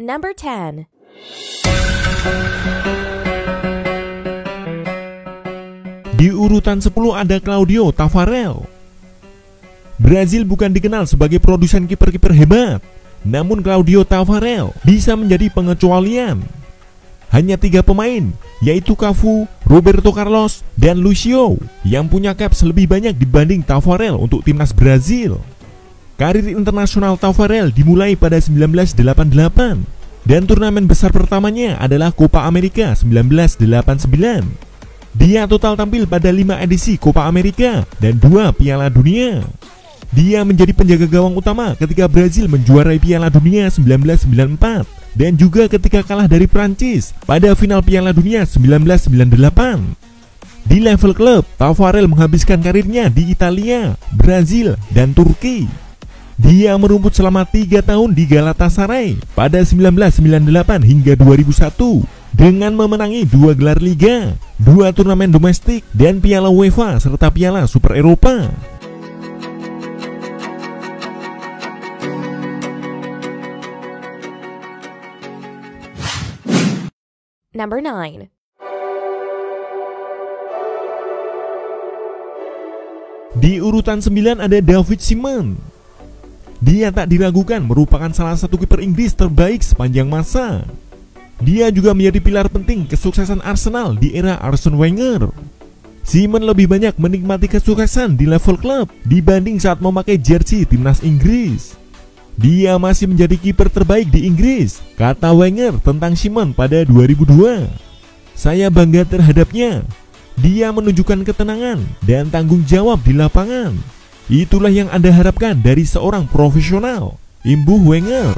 Number 10. Di urutan 10 ada Claudio Taffarel. Brazil bukan dikenal sebagai produsen kiper-kiper hebat, namun Claudio Taffarel bisa menjadi pengecualian. Hanya 3 pemain, yaitu Cafu, Roberto Carlos, dan Lucio, yang punya caps lebih banyak dibanding Taffarel untuk timnas Brazil. Karir internasional Taffarel dimulai pada 1988, dan turnamen besar pertamanya adalah Copa America 1989. Dia total tampil pada 5 edisi Copa America dan 2 Piala Dunia. Dia menjadi penjaga gawang utama ketika Brazil menjuarai Piala Dunia 1994 dan juga ketika kalah dari Prancis pada final Piala Dunia 1998. Di level klub, Taffarel menghabiskan karirnya di Italia, Brazil, dan Turki. Dia merumput selama 3 tahun di Galatasaray pada 1998 hingga 2001 dengan memenangi 2 gelar liga, 2 turnamen domestik, dan Piala UEFA serta Piala Super Eropa. Number 9. Di urutan 9 ada David Seaman. Dia tak diragukan merupakan salah satu kiper Inggris terbaik sepanjang masa. Dia juga menjadi pilar penting kesuksesan Arsenal di era Arsene Wenger. Seaman lebih banyak menikmati kesuksesan di level klub dibanding saat memakai jersey timnas Inggris. Dia masih menjadi kiper terbaik di Inggris, kata Wenger tentang Seaman pada 2002. Saya bangga terhadapnya. Dia menunjukkan ketenangan dan tanggung jawab di lapangan. Itulah yang Anda harapkan dari seorang profesional, imbuh Wenger.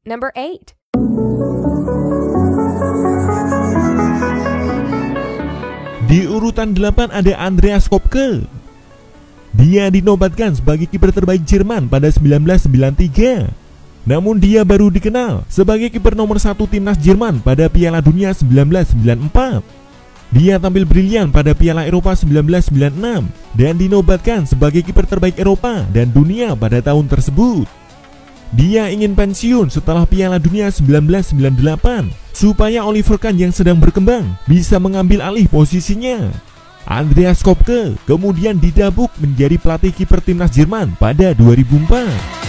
Number 8. Di urutan 8 ada Andreas Kopke. Dia dinobatkan sebagai kiper terbaik Jerman pada 1993. Namun dia baru dikenal sebagai kiper nomor 1 timnas Jerman pada Piala Dunia 1994. Dia tampil brilian pada Piala Eropa 1996 dan dinobatkan sebagai kiper terbaik Eropa dan dunia pada tahun tersebut. Dia ingin pensiun setelah Piala Dunia 1998 supaya Oliver Kahn yang sedang berkembang bisa mengambil alih posisinya. Andreas Kopke kemudian didabuk menjadi pelatih kiper timnas Jerman pada 2004.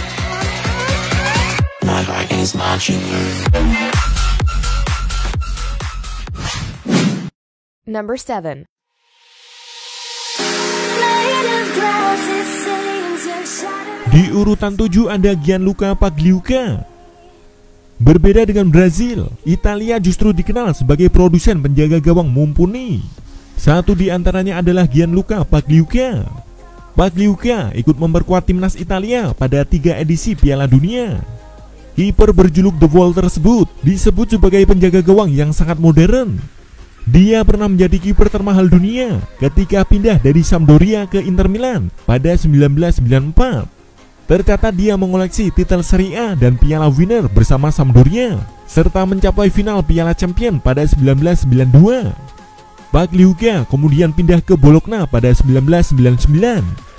Number 7. Di urutan 7 ada Gianluca Pagliuca. Berbeda dengan Brazil, Italia justru dikenal sebagai produsen penjaga gawang mumpuni. Satu di antaranya adalah Gianluca Pagliuca. Pagliuca ikut memperkuat timnas Italia pada 3 edisi Piala Dunia. Kiper berjuluk The Wall tersebut disebut sebagai penjaga gawang yang sangat modern. Dia pernah menjadi kiper termahal dunia ketika pindah dari Sampdoria ke Inter Milan pada 1994. Tercatat dia mengoleksi titel Serie A dan Piala Winner bersama Sampdoria, serta mencapai final Piala Champion pada 1992. Pagliuca kemudian pindah ke Bologna pada 1999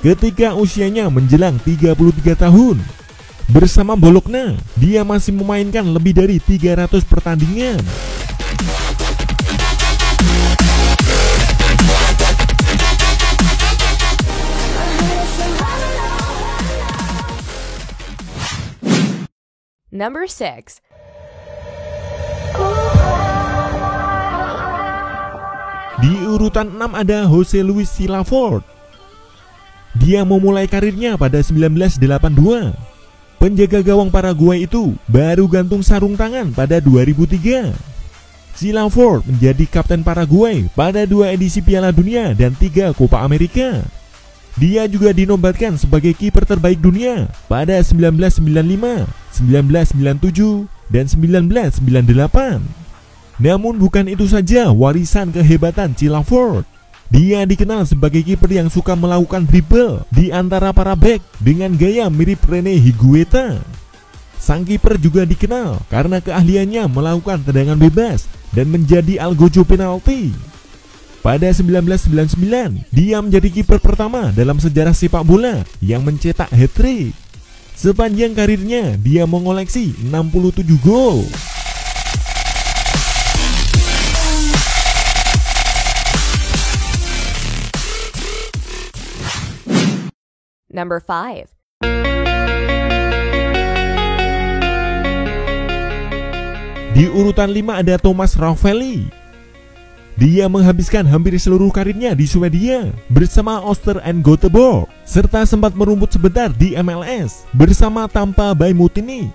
ketika usianya menjelang 33 tahun. Bersama Bologna, dia masih memainkan lebih dari 300 pertandingan. Number 6. Di urutan 6 ada Jose Luis Silaford. Dia memulai karirnya pada 1982. Penjaga gawang Paraguay itu baru gantung sarung tangan pada 2003. Silaford menjadi kapten Paraguay pada 2 edisi Piala Dunia dan 3 Copa America. Dia juga dinobatkan sebagai kiper terbaik dunia pada 1995, 1997, dan 1998. Namun bukan itu saja warisan kehebatan Silaford. Dia dikenal sebagai kiper yang suka melakukan dribble di antara para bek dengan gaya mirip Rene Higuita. Sang kiper juga dikenal karena keahliannya melakukan tendangan bebas dan menjadi algojo penalti. Pada 1999, dia menjadi kiper pertama dalam sejarah sepak bola yang mencetak hat-trick. Sepanjang karirnya, dia mengoleksi 67 gol. Number 5. Di urutan 5 ada Thomas Ravelli. Dia menghabiskan hampir seluruh karirnya di Swedia bersama Öster and Göteborg, serta sempat merumput sebentar di MLS bersama Tampa Bay Mutiny.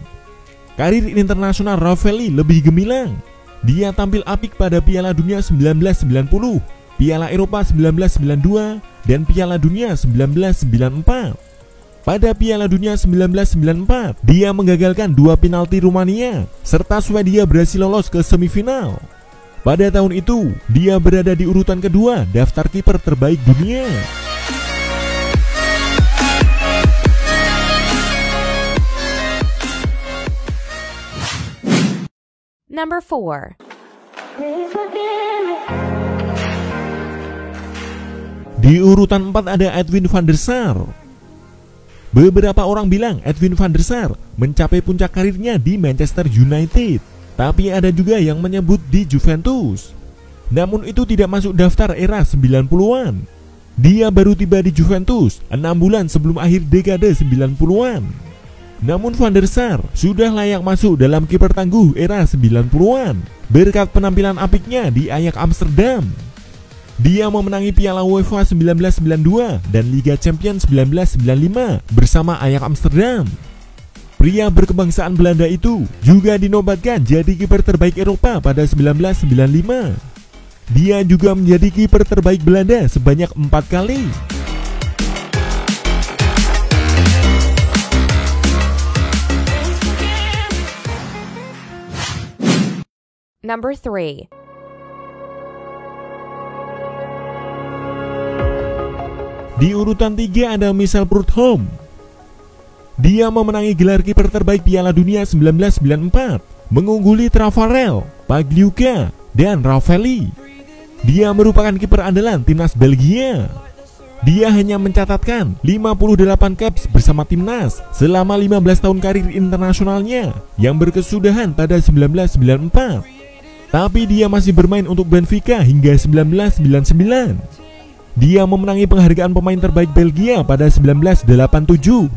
Karir internasional Ravelli lebih gemilang. Dia tampil apik pada Piala Dunia 1990, Piala Eropa 1992, dan Piala Dunia 1994. Pada Piala Dunia 1994, dia menggagalkan 2 penalti Rumania, serta Swedia berhasil lolos ke semifinal. Pada tahun itu, dia berada di urutan kedua daftar kiper terbaik dunia. Number 4. Di urutan 4 ada Edwin van der Sar. Beberapa orang bilang Edwin van der Sar mencapai puncak karirnya di Manchester United, tapi ada juga yang menyebut di Juventus. Namun itu tidak masuk daftar era 90-an. Dia baru tiba di Juventus 6 bulan sebelum akhir dekade 90-an. Namun van der Sar sudah layak masuk dalam kiper tangguh era 90-an berkat penampilan apiknya di Ajax Amsterdam. Dia memenangi Piala UEFA 1992 dan Liga Champions 1995 bersama Ajax Amsterdam. Pria berkebangsaan Belanda itu juga dinobatkan jadi kiper terbaik Eropa pada 1995. Dia juga menjadi kiper terbaik Belanda sebanyak 4 kali. Number 3. Di urutan 3 ada Michel Prudhomme. Dia memenangi gelar kiper terbaik Piala Dunia 1994, mengungguli Tafarel, Pagliuca, dan Ravelli. Dia merupakan kiper andalan timnas Belgia. Dia hanya mencatatkan 58 caps bersama timnas selama 15 tahun karir internasionalnya yang berkesudahan pada 1994. Tapi dia masih bermain untuk Benfica hingga 1999. Dia memenangi penghargaan pemain terbaik Belgia pada 1987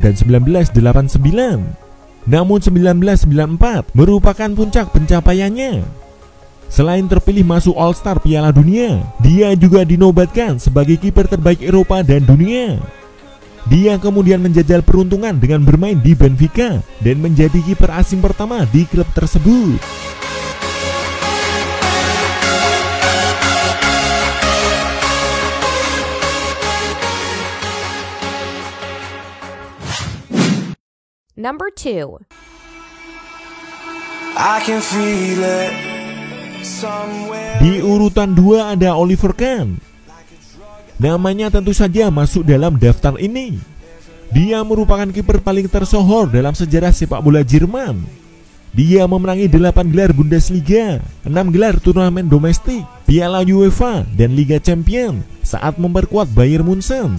dan 1989. Namun 1994 merupakan puncak pencapaiannya. Selain terpilih masuk All-Star Piala Dunia, dia juga dinobatkan sebagai kiper terbaik Eropa dan dunia. Dia kemudian menjajal peruntungan dengan bermain di Benfica dan menjadi kiper asing pertama di klub tersebut. Number 2. Di urutan 2 ada Oliver Kahn. Namanya tentu saja masuk dalam daftar ini. Dia merupakan kiper paling tersohor dalam sejarah sepak bola Jerman. Dia memenangi 8 gelar Bundesliga, 6 gelar turnamen domestik, Piala UEFA, dan Liga Champions saat memperkuat Bayern Munchen.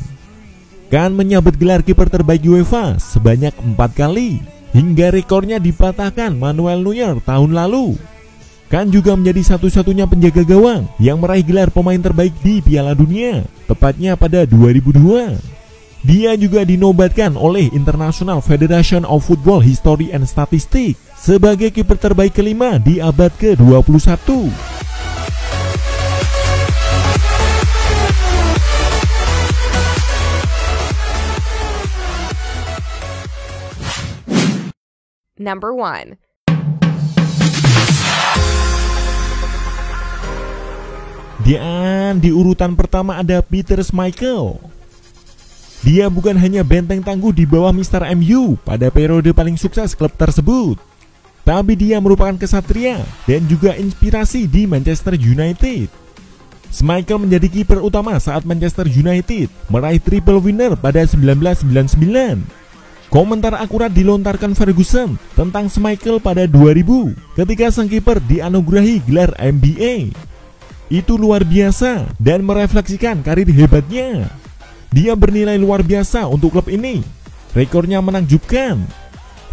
Kahn menyabet gelar kiper terbaik UEFA sebanyak 4 kali, hingga rekornya dipatahkan Manuel Neuer tahun lalu. Kahn juga menjadi satu-satunya penjaga gawang yang meraih gelar pemain terbaik di Piala Dunia, tepatnya pada 2002. Dia juga dinobatkan oleh International Federation of Football History and Statistics sebagai kiper terbaik kelima di abad ke-21. Number 1. Dan di urutan pertama ada Peter Schmeichel. Dia bukan hanya benteng tangguh di bawah Mr. MU pada periode paling sukses klub tersebut, tapi dia merupakan kesatria dan juga inspirasi di Manchester United. Schmeichel menjadi kiper utama saat Manchester United meraih triple winner pada 1999. Komentar akurat dilontarkan Ferguson tentang Schmeichel pada 2000 ketika sang kiper dianugerahi gelar MBA. Itu luar biasa dan merefleksikan karir hebatnya. Dia bernilai luar biasa untuk klub ini. Rekornya menakjubkan.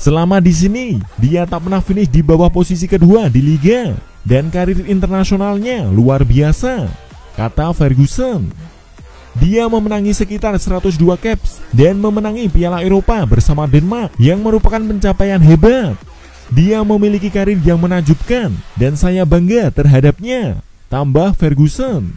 Selama di sini, dia tak pernah finish di bawah posisi kedua di liga. Dan karir internasionalnya luar biasa, kata Ferguson. Dia memenangi sekitar 102 caps dan memenangi Piala Eropa bersama Denmark yang merupakan pencapaian hebat. Dia memiliki karir yang menakjubkan dan saya bangga terhadapnya, tambah Ferguson.